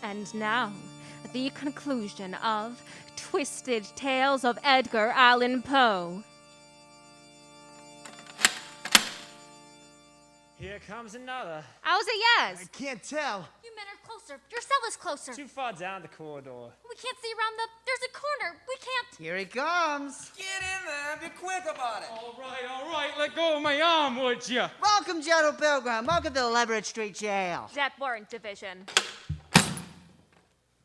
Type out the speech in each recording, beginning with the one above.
And now, the conclusion of Twisted Tales of Edgar Allan Poe. Here comes another. How's it yes? I can't tell. You men are closer. Your cell is closer. Too far down the corridor. We can't see around there's a corner. We can't. Here he comes. Get in there, be quick about it. All right, let go of my arm, would ya? Welcome, General Pilgrim. Welcome to the Leverett Street Jail. That warrant division.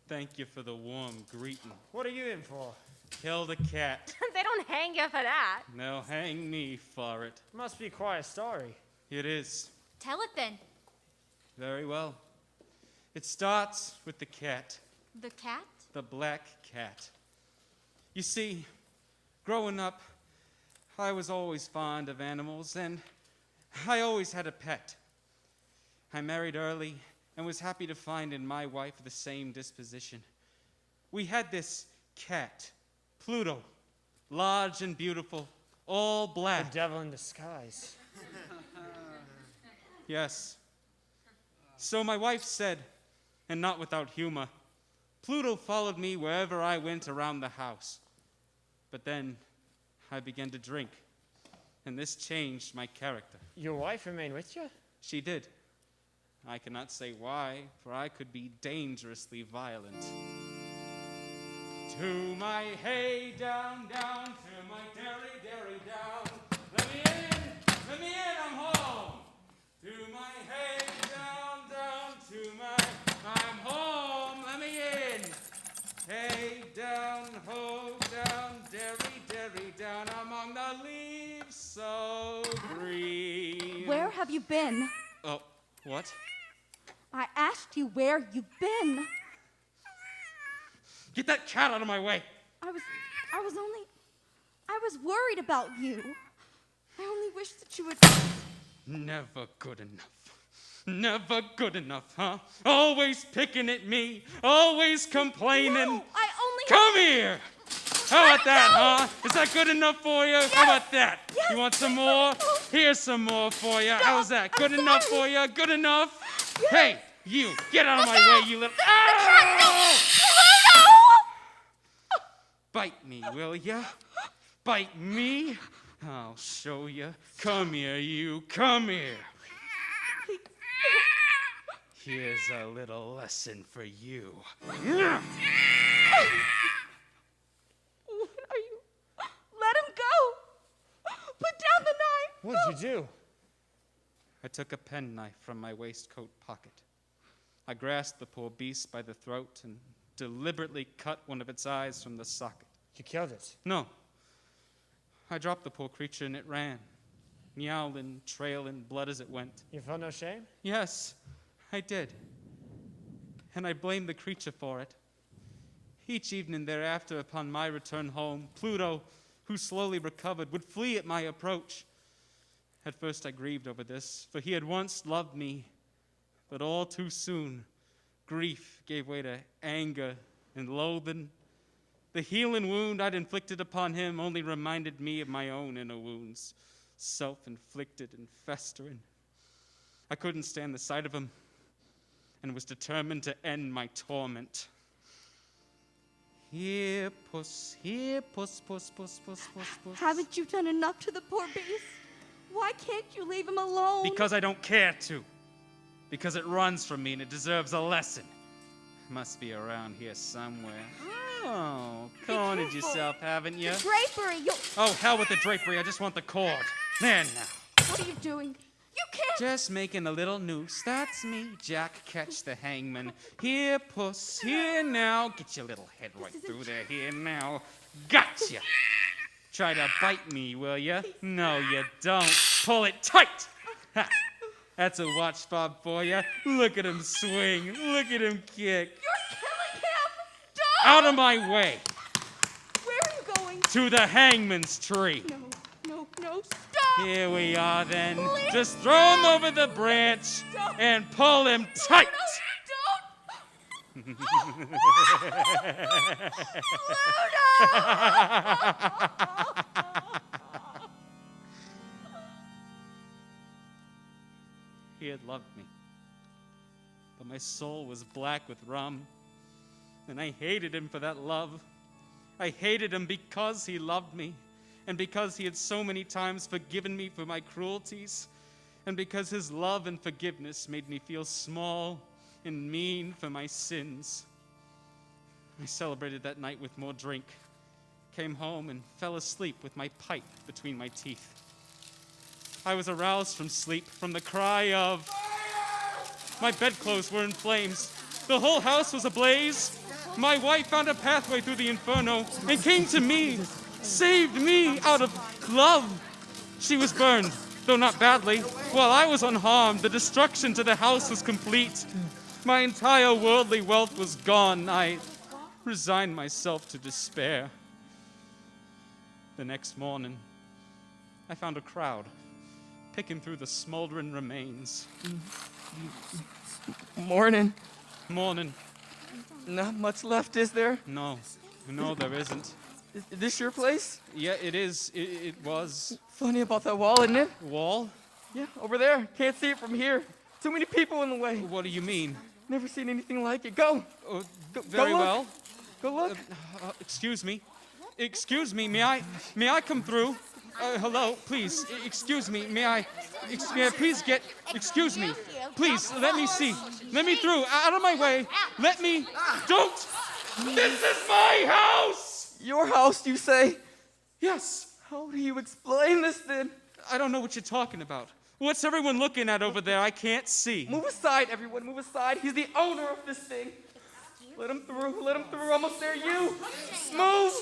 Thank you for the warm greeting. What are you in for? Kill the cat. They don't hang you for that. They'll hang me for it. Must be quite a story. It is. Tell it then. Very well. It starts with the cat. The cat? The black cat. You see, growing up, I was always fond of animals, and I always had a pet. I married early and was happy to find in my wife the same disposition. We had this cat, Pluto, large and beautiful, all The black. devil in disguise. Yes. So my wife said, and not without humor, Pluto followed me wherever I went around the house. But then I began to drink, and this changed my character. Your wife remained with you? She did. I cannot say why, for I could be dangerously violent. To my hay down, down, to my dairy, dairy down. Let me in, I'm home. To my hay down, down, to my, I'm home, let me in. Hay down, ho down, dairy, dairy down, among the leaves so green. Where have you been? Oh, what? I asked you where you've been. Get that cat out of my way. I was worried about you. I only wish that you would. Never good enough. Never good enough, huh? Always picking at me. Always complaining. No, I only. Come here. How about that, huh? Is that good enough for you? How about that? Yes. You want some more? Here's some more for you. How's that? Good enough for you? Good enough? Yes. Hey, you, get out of my way, you little. Ow! Bite me, will ya? Bite me? I'll show you. Come here, you. Come here. Here's a little lesson for you. What are you? Let him go. Put down the knife. What did you do? I took a penknife from my waistcoat pocket. I grasped the poor beast by the throat and deliberately cut one of its eyes from the socket. You killed it. No. I dropped the poor creature and it ran, meowing, trailing blood as it went. You felt no shame? Yes, I did. And I blamed the creature for it. Each evening thereafter, upon my return home, Pluto, who slowly recovered, would flee at my approach. At first I grieved over this, for he had once loved me, but all too soon, grief gave way to anger and loathing. The healing wound I'd inflicted upon him only reminded me of my own inner wounds, self-inflicted and festering. I couldn't stand the sight of him and was determined to end my torment. Here, puss, puss, puss, puss, puss, puss. Haven't you done enough to the poor beast? Why can't you leave him alone? Because I don't care to. Because it runs from me and it deserves a lesson. Must be around here somewhere. Oh, cornered yourself, haven't you? The drapery, you'll... Oh, hell with the drapery. I just want the cord. There now. What are you doing? You can't... Just making a little noose. That's me, Jack Ketch the Hangman. Here, puss. Here now. Get your little head right through there. Here now. Gotcha. Try to bite me, will ya? No, you don't. Pull it tight. Ha. That's a watch fob for you. Look at him swing. Look at him kick. You're killing him! Don't! Out of my way. Where are you going? To the hangman's tree. No, stop! Here we are then. Please. Just throw him over the branch and pull him tight. Don't! He had loved me. but my soul was black with rum. And I hated him for that love. I hated him because he loved me, and because he had so many times forgiven me for my cruelties, and because his love and forgiveness made me feel small and mean for my sins. I celebrated that night with more drink, came home and fell asleep with my pipe between my teeth. I was aroused from sleep from the cry of fire! My bedclothes were in flames. The whole house was ablaze. My wife found a pathway through the inferno and came to me, saved me out of love. She was burned, though not badly. While I was unharmed, the destruction to the house was complete. My entire worldly wealth was gone. I resigned myself to despair. The next morning, I found a crowd picking through the smoldering remains. Morning. Morning. Not much left, is there? No, there isn't. Is this your place? Yeah, it is. It was. Funny about that wall, isn't it? Wall? Yeah, over there. Can't see it from here. Too many people in the way. What do you mean? Never seen anything like it. Go. Very look. well. Go look. Excuse me. Excuse me. May I come through? Hello, please. Excuse me. May I please get? Excuse me. Please let me see. Let me through. Out of my way. Let me. Don't. This is my house. Your house, you say? Yes. How do you explain this then? I don't know what you're talking about. What's everyone looking at over there? I can't see. Move aside, everyone. Move aside. He's the owner of this thing. Let him through. Let him through. Almost there. You. Move.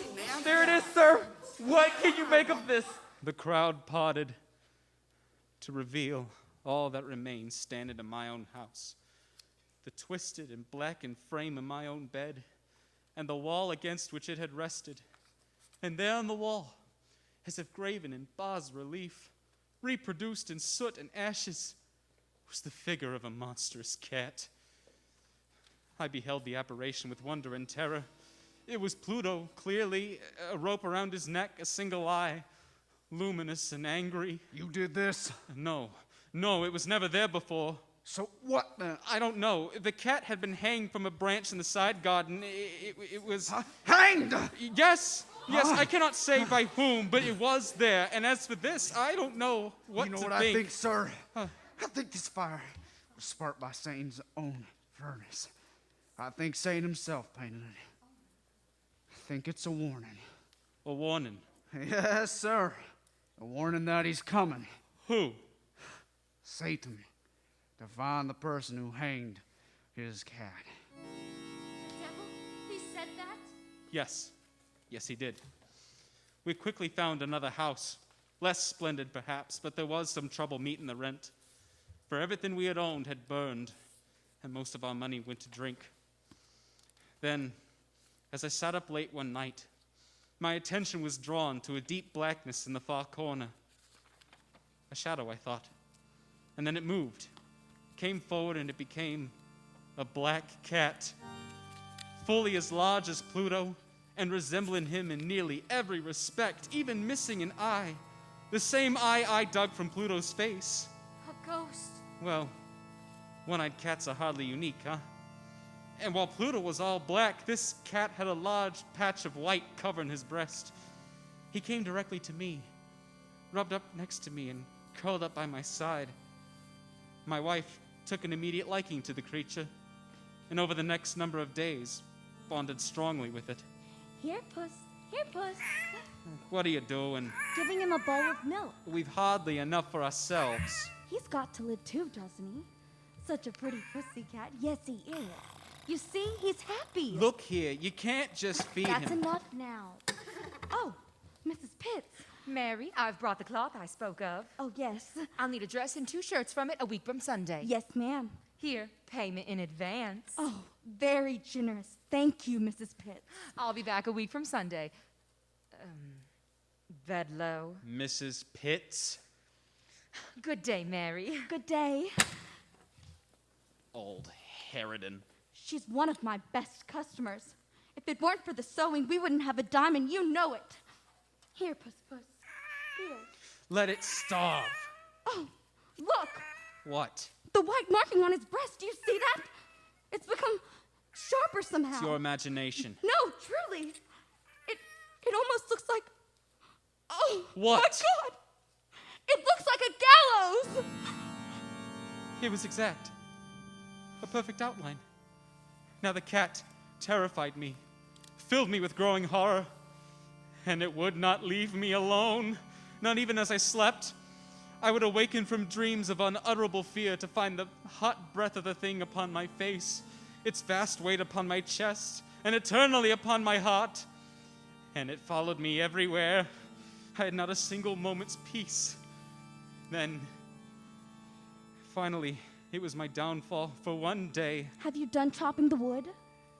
There it is, sir. What can you make of this? The crowd parted to reveal all that remains standing in my own house. The twisted and blackened frame of my own bed, and the wall against which it had rested. And there on the wall, as if graven in bas relief, reproduced in soot and ashes, was the figure of a monstrous cat. I beheld the apparition with wonder and terror. It was Pluto, clearly, a rope around his neck, a single eye, luminous and angry. You did this? No, it was never there before. So what then? I don't know. The cat had been hanged from a branch in the side garden. It was... Hanged! Yes, I cannot say by whom, but it was there. And as for this, I don't know what to think. You know what I think, sir? I think this fire was sparked by Satan's own furnace. I think Satan himself painted it. I think it's a warning. A warning. Yes, sir. A warning that he's coming. Who? Satan. To find the person who hanged his cat. Devil, he said that? Yes, he did. We quickly found another house. Less splendid, perhaps, but there was some trouble meeting the rent. For everything we had owned had burned, and most of our money went to drink. Then, as I sat up late one night, my attention was drawn to a deep blackness in the far corner. A shadow, I thought. And then it moved, came forward, and it became a black cat, fully as large as Pluto, and resembling him in nearly every respect, even missing an eye, the same eye I dug from Pluto's face. A ghost. Well, one-eyed cats are hardly unique, huh? And while Pluto was all black, this cat had a large patch of white covering his breast. He came directly to me, rubbed up next to me, and curled up by my side. My wife took an immediate liking to the creature, and over the next number of days, bonded strongly with it. Here, Puss. Here, Puss. What are you doing? Giving him a bowl of milk. We've hardly enough for ourselves. He's got to live too, doesn't he? Such a pretty pussycat. Yes, he is. You see, he's happy. Look here, you can't just feed That's him. enough now. Oh, Mrs. Pitts. Mary, I've brought the cloth I spoke of. Oh, yes. I'll need a dress and 2 shirts from it a week from Sunday. Yes, ma'am. Here, payment in advance. Oh, very generous. Thank you, Mrs. Pitts. I'll be back a week from Sunday. Bedlow. Mrs. Pitts? Good day, Mary. Good day. Old Harridan. She's one of my best customers. If it weren't for the sewing, we wouldn't have a dime, and you know it. Here, Puss Puss. Here. Let it starve. Oh, look. What? The white marking on his breast. Do you see that? paper somehow. It's your imagination. No, truly. It almost looks like. Oh, What? my God! It looks like a gallows! It was exact. A perfect outline. Now the cat terrified me, filled me with growing horror, and it would not leave me alone, not even as I slept. I would awaken from dreams of unutterable fear to find the hot breath of the thing upon my face, its vast weight upon my chest, and eternally upon my heart. And it followed me everywhere. I had not a single moment's peace. Then, finally, it was my downfall for one day. Have you done chopping the wood?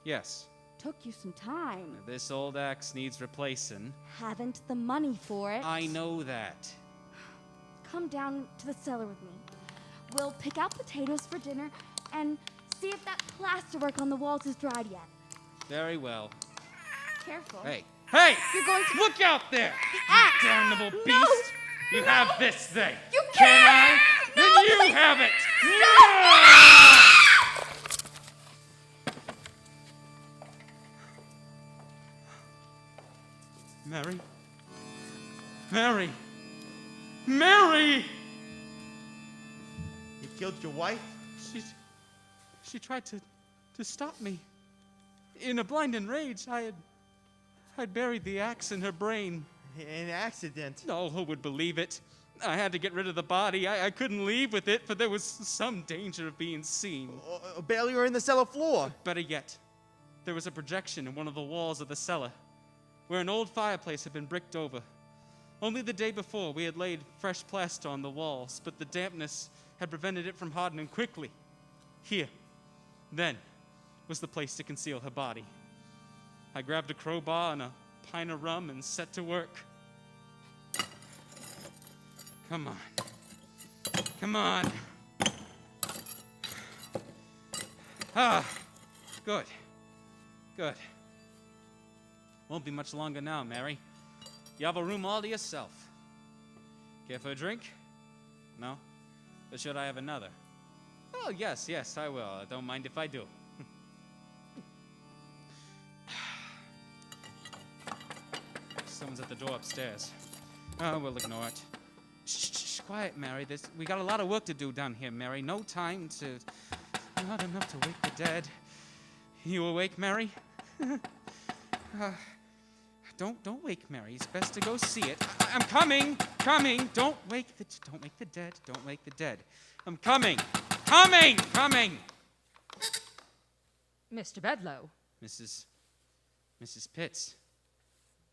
Yes, Took you some time. this old axe needs replacing. Haven't the money for it. I know that. Come down to the cellar with me. We'll pick out potatoes for dinner and see if that plasterwork on the walls is dried yet. Very well. Careful. Hey, hey! You're going to Look out there! axe. You damnable No. beast! You have this thing. You Can I? can't! Then No, you please. have it! Mary? Mary! Mary! You killed your wife? She tried to stop me. In a blind enrage, I'd buried the axe in her brain. An accident. No, who would believe it? I had to get rid of the body. I couldn't leave with it, for there was some danger of being seen. Barely or in the cellar floor. Better yet, there was a projection in one of the walls of the cellar, where an old fireplace had been bricked over. Only the day before, we had laid fresh plaster on the walls, but the dampness had prevented it from hardening quickly. Here, then, was the place to conceal her body. I grabbed a crowbar and a pint of rum and set to work. Come on. Come on. Ah, good. Good. Won't be much longer now, Mary. You have a room all to yourself. Care for a drink? No? Or should I have another? Oh, yes, I will. I don't mind if I do. Someone's at the door upstairs. Oh, we'll ignore it. Shh, quiet, Mary. We got a lot of work to do down here, Mary. No time to... Not enough to wake the dead. You awake, Mary? Don't wake Mary. It's best to go see it. I'm coming. Don't wake the dead. Don't wake the dead. I'm coming. Coming. Mr. Bedloe. Mrs. Pitts.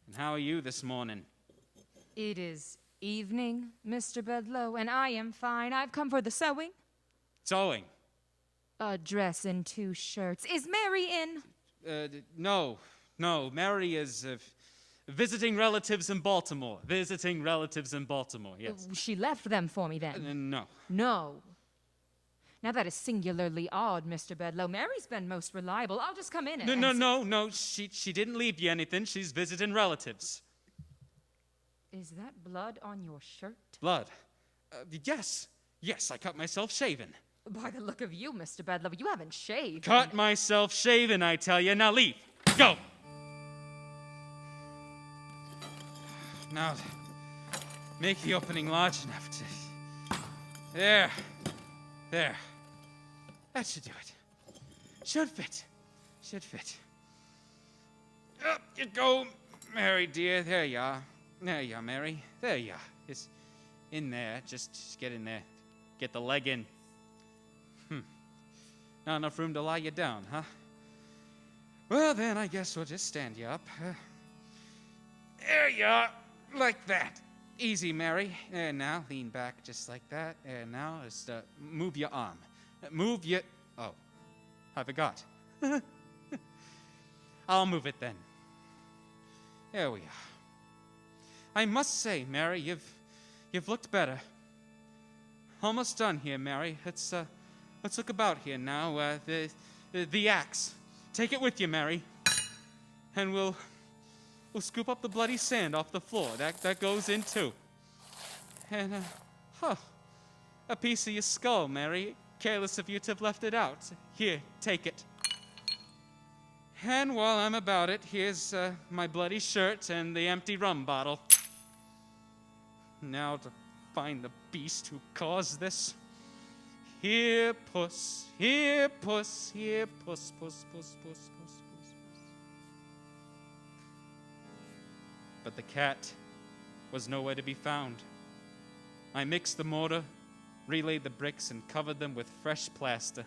And how are you this morning? It is evening, Mr. Bedloe, and I am fine. I've come for the sewing. Sewing. A dress and 2 shirts. Is Mary in? No. Mary is visiting relatives in Baltimore. Yes. She left them for me then. No. No. Now that is singularly odd, Mr. Bedloe. Mary's been most reliable. I'll just come in and... No. She didn't leave you anything. She's visiting relatives. Is that blood on your shirt? Blood? Yes, I cut myself shaving. By the look of you, Mr. Bedloe, you haven't shaved. Cut myself shaving, I tell you. Now leave. Go. Now, make the opening large enough to... There. That should do it. Should fit. Up you go, Mary dear. There you are, Mary. There you are. It's in there. Just get in there. Get the leg in. Not enough room to lie you down, huh? Well, then, I guess we'll just stand you up. There you are. Like that. Easy, Mary. And now, lean back just like that. And now, just move your arm. Move your... Oh, I forgot. I'll move it then. There we are. I must say, Mary, you've looked better. Almost done here, Mary. Let's look about here now. The axe. Take it with you, Mary. And we'll scoop up the bloody sand off the floor. That goes in too. And a piece of your skull, Mary. Careless of you to have left it out. Here, take it. And while I'm about it, here's my bloody shirt and the empty rum bottle. Now to find the beast who caused this. Here, puss, here, puss, here, puss, puss, puss, puss, puss, puss, puss. But the cat was nowhere to be found. I mixed the mortar, relaid the bricks, and covered them with fresh plaster.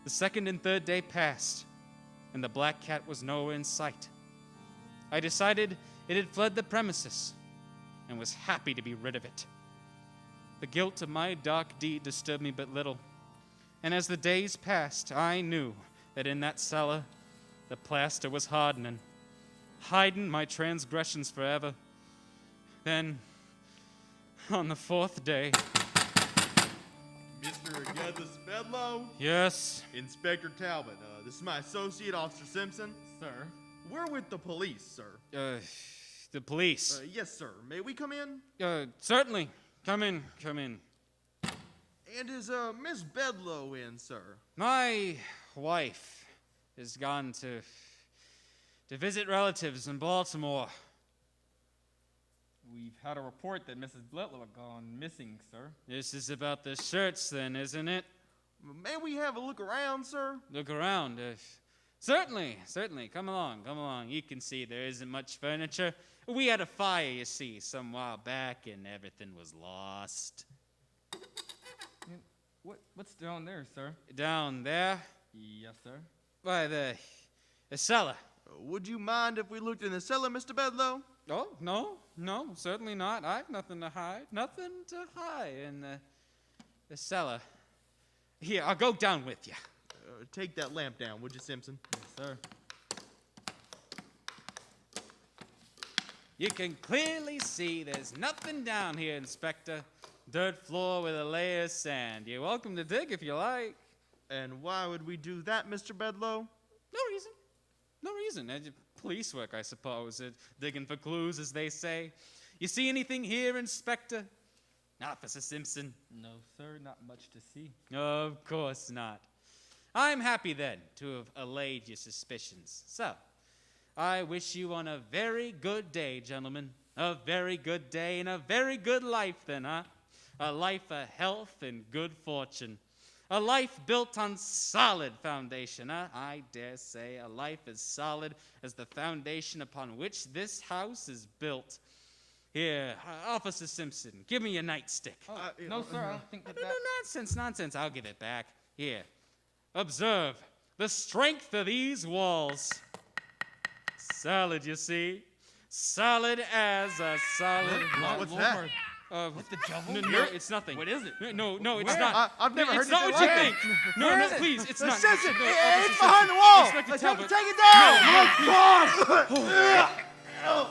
The second and third day passed, and the black cat was nowhere in sight. I decided it had fled the premises, and was happy to be rid of it. The guilt of my dark deed disturbed me but little, and as the days passed, I knew that in that cellar the plaster was hardening, hiding my transgressions forever. Then, on the fourth day... Mr. Augustus Bedloe? Yes? Inspector Talbot, this is my associate, Officer Simpson. Sir? We're with the police, sir. The police. Yes, sir. May we come in? Certainly. Come in, come in. And is, Miss Bedloe in, sir? My wife has gone to visit relatives in Baltimore. We've had a report that Mrs. Bedloe had gone missing, sir. This is about the shirts then, isn't it? May we have a look around, sir? Look around. Certainly, certainly. Come along, come along. You can see there isn't much furniture. We had a fire, you see, some while back, and everything was lost. What's down there, sir? Down there? Yes, sir. By the cellar. Would you mind if we looked in the cellar, Mr. Bedloe? Oh, no, certainly not. I've nothing to hide. Nothing to hide in the cellar. Here, I'll go down with you. Take that lamp down, would you, Simpson? Yes, sir. You can clearly see there's nothing down here, Inspector. Dirt floor with a layer of sand. You're welcome to dig if you like. And why would we do that, Mr. Bedloe? No reason. No reason. Police work, I suppose. Digging for clues, as they say. You see anything here, Inspector? Officer Simpson? No, sir, not much to see. Of course not. I'm happy, then, to have allayed your suspicions. So, I wish you on a very good day, gentlemen. A very good day and a very good life, then, huh? A life of health and good fortune. A life built on solid foundation, huh? I dare say a life as solid as the foundation upon which this house is built. Here, Officer Simpson, give me your nightstick. No, sir, I don't think that. No, nonsense. I'll give it back. Here, observe the strength of these walls. Solid, you see? Solid as a solid. What's that? What the devil? No, it's nothing. What is it? No, it's Where? not. I've never heard It's not anything what you like think. No, please, it's not. Simpson, No, it's Officer behind the Simpson. wall. Inspector Let's help Talbot. take it down. Oh, God.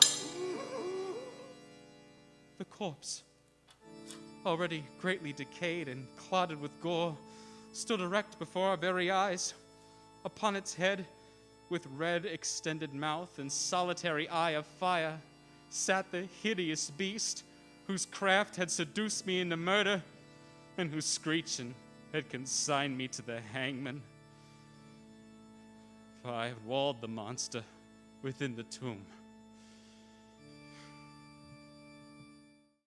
The corpse, already greatly decayed and clotted with gore, stood erect before our very eyes. Upon its head, with red extended mouth and solitary eye of fire, sat the hideous beast whose craft had seduced me into murder and whose screeching had consigned me to the hangman. For I had walled the monster within the tomb.